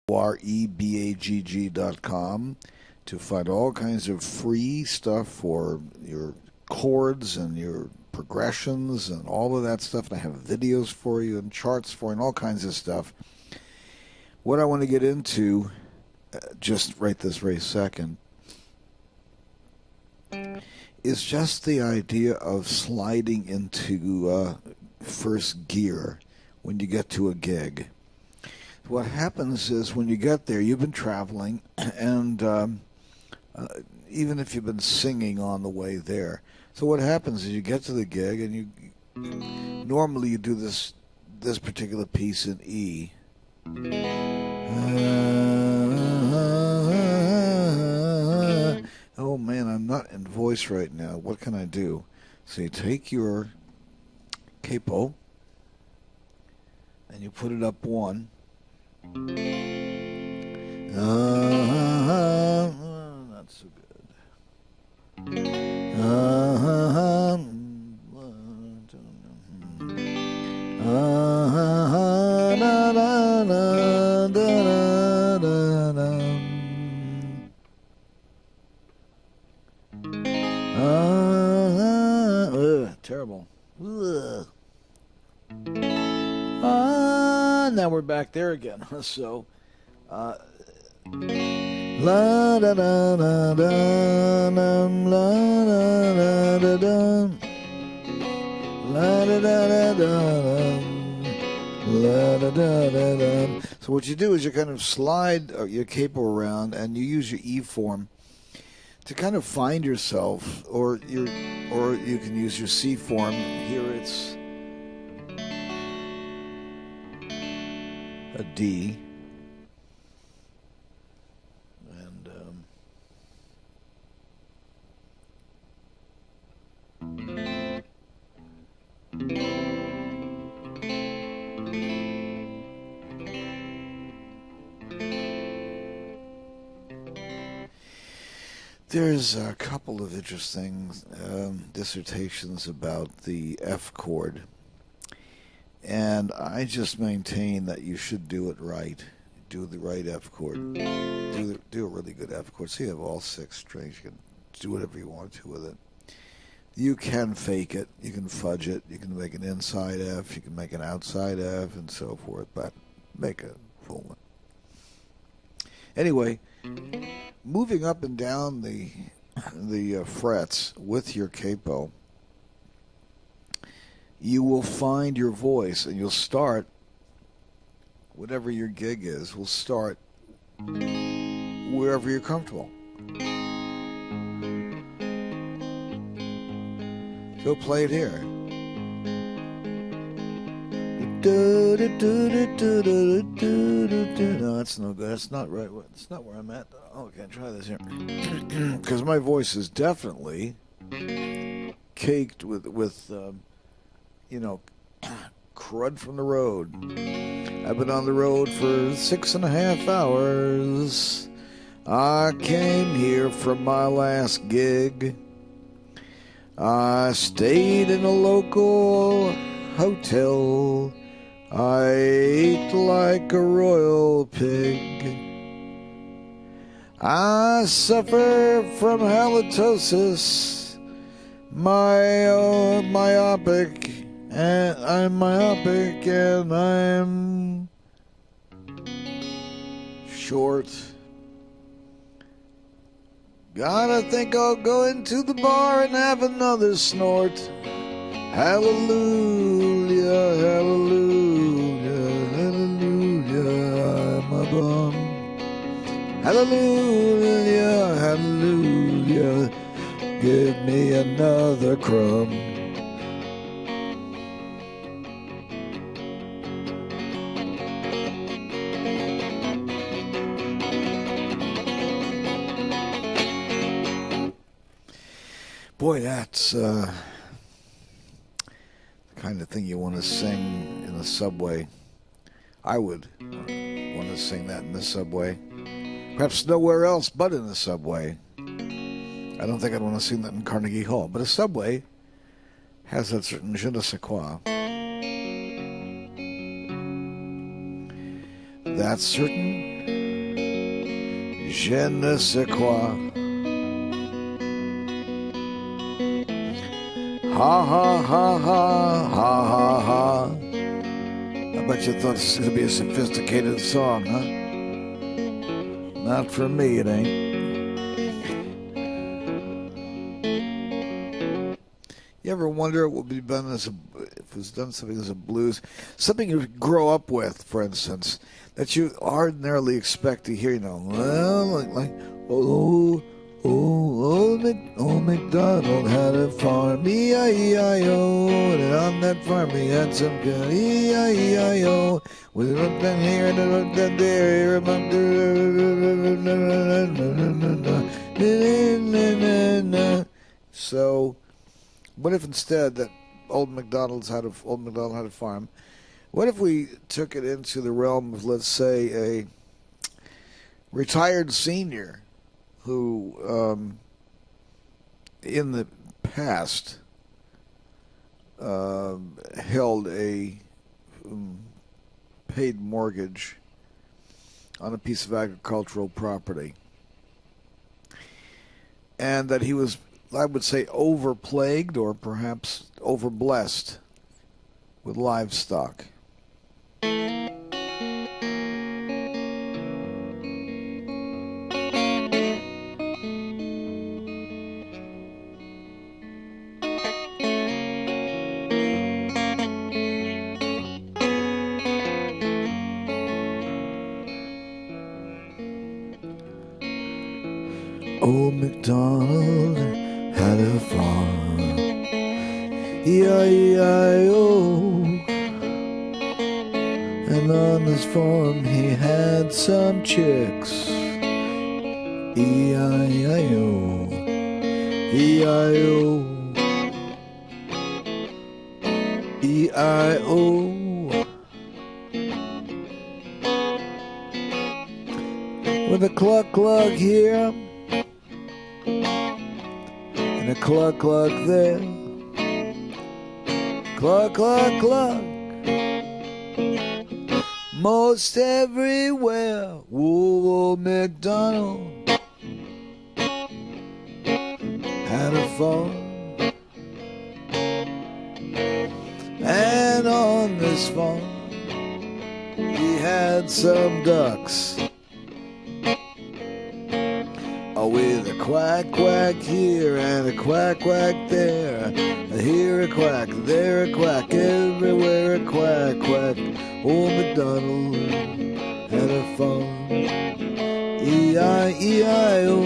rebagg.com to find all kinds of free stuff for your chords and your progressions and all of that stuff. And I have videos for you and charts for you and all kinds of stuff. What I want to get into, just right this very second, is just the idea of sliding into first gear when you get to a gig. What happens is when you get there, you've been traveling, and even if you've been singing on the way there. So what happens is you get to the gig, and you normally you do this particular piece in E. Oh man, I'm not in voice right now. What can I do? So you take your capo and you put it up one. Not so good. Terrible. Now we're back there again. So, la da da da da dum, la da da da la da da da la da da da. So what you do is you kind of slide your capo around, and you use your E form to kind of find yourself, or you can use your C form. Here it's a D, and there's a couple of interesting dissertations about the F chord. And I just maintain that you should do it right. Do the right F chord. Do a really good F chord. So you have all 6 strings. You can do whatever you want to with it. You can fake it. You can fudge it. You can make an inside F. You can make an outside F and so forth. But make a full one. Anyway, moving up and down the frets with your capo, you will find your voice, and you'll start, whatever your gig is, will start wherever you're comfortable. So play it here. No, that's no good. That's not right. That's not where I'm at. Okay, try this here. Because my voice is definitely caked with crud from the road. I've been on the road for 6.5 hours. I came here from my last gig. I stayed in a local hotel. I ate like a royal pig. I suffer from halitosis. Myopic. And I'm myopic, and I'm short. Gotta think I'll go into the bar and have another snort. Hallelujah, hallelujah, hallelujah, I'm a bum. Hallelujah, hallelujah, give me another crumb. Boy, that's the kind of thing you want to sing in the subway. I would want to sing that in the subway. Perhaps nowhere else but in the subway. I don't think I'd want to sing that in Carnegie Hall. But a subway has that certain je ne sais quoi. That certain Je ne sais quoi. Ha ha ha ha ha ha ha. I bet you thought this was going to be a sophisticated song, huh? Not for me, it ain't. You ever wonder what would be done if it was done something as a blues? Something you grow up with, for instance, that you ordinarily expect to hear, well, like oh, old MacDonald had a farm, E-I-E-I-O, and on that farm he had some good E-I-E-I-O, with it up down here and up down there, so what if instead that Old MacDonald had a farm? What if we took it into the realm of, let's say, a retired senior who, in the past, held a paid mortgage on a piece of agricultural property, and that he was, I would say, overplagued or perhaps overblessed with livestock. Old MacDonald had a farm, E-I-E-I-O, and on this farm he had some chicks, E-I-E-I-O, E-I-O, E-I-O. With a cluck here and a cluck there, cluck, most everywhere. Old MacDonald had a farm, and on this farm he had some ducks. With a quack here and a quack there, here a quack, there a quack, everywhere a quack. Old MacDonald had a farm, E-I-E-I-O.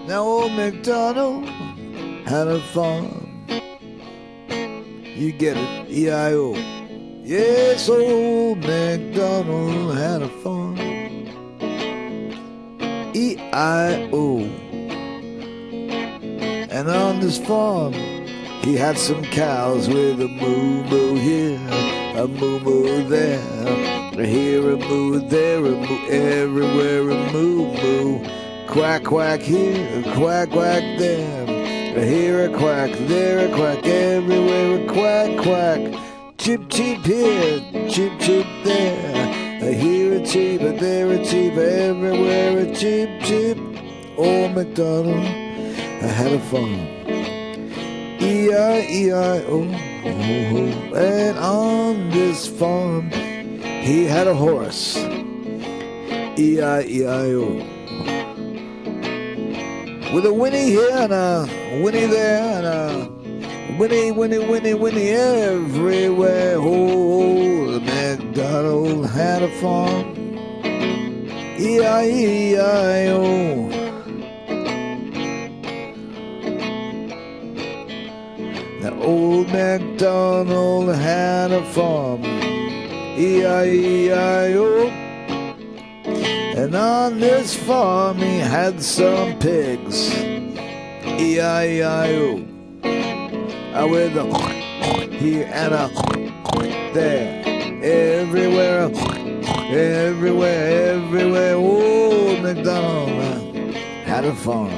Now old MacDonald had a farm, you get it, E-I-O. Yes, old MacDonald had a farm, E-I-O. And on this farm he had some cows with a moo-moo here, a moo-moo there, here a moo, there a moo, everywhere a moo-moo. Quack here, a quack there, here a quack, there a quack, everywhere a quack. Chip here, chip there, here a cheep, there a cheep, everywhere a cheep. Old MacDonald had a farm, E-I-E-I-O, and on this farm he had a horse, E-I-E-I-O, with a whinny here and a whinny there and a Winnie everywhere. Old MacDonald had a farm, E-I-E-I-O. Now old MacDonald had a farm, E-I-E-I-O. And on this farm he had some pigs, E-I-E-I-O. With a here and a there, everywhere. Old MacDonald had a farm,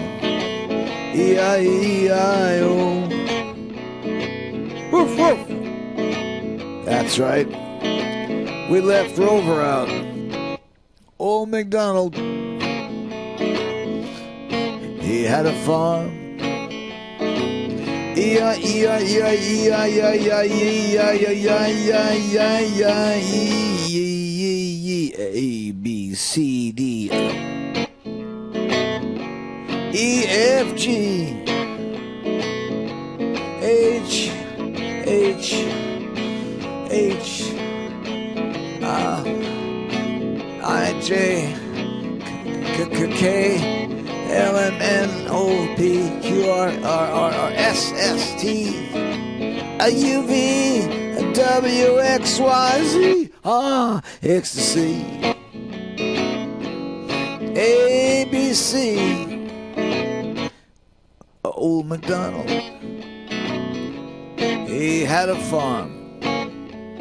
E-I-E-I-O. Woof, woof. That's right. We left Rover out. Old MacDonald, he had a farm. A-B-C-D E-F-G H H-H-H-H-I-J-K-L-M-N-O-P-Q-R-R-S-S-T-U-V-W-X-Y-Z ecstasy A-B-C Old MacDonald, he had a farm,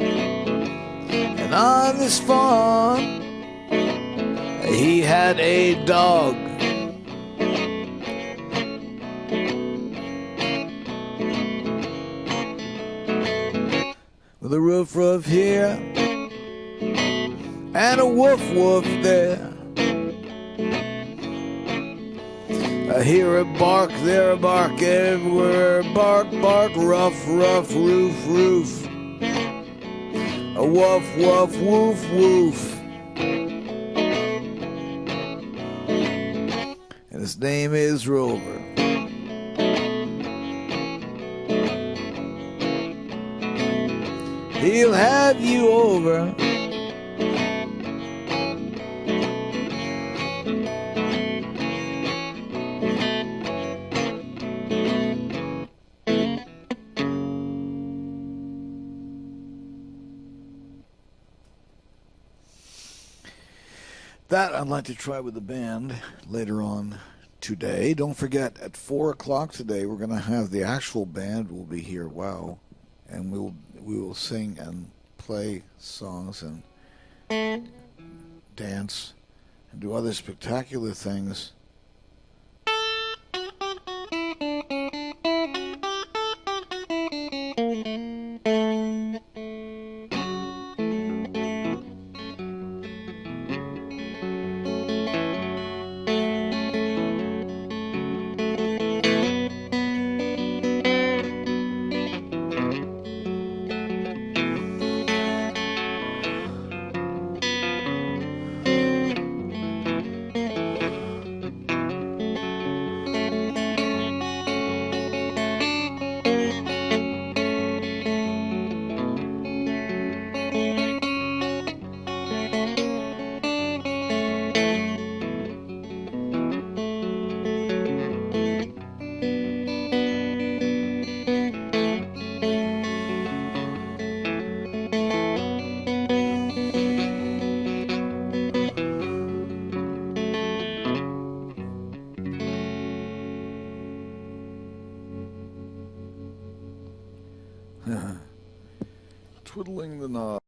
and on this farm he had a dog. With a roof here and a woof there. I hear a bark, there a bark, everywhere bark, rough, roof. A woof, woof. And his name is Rover. He'll have you over. That I'd like to try with the band later on today. Don't forget, at 4 o'clock today, we're going to have the actual band will be here. Wow. And we will sing and play songs and dance and do other spectacular things. Twiddling the knob.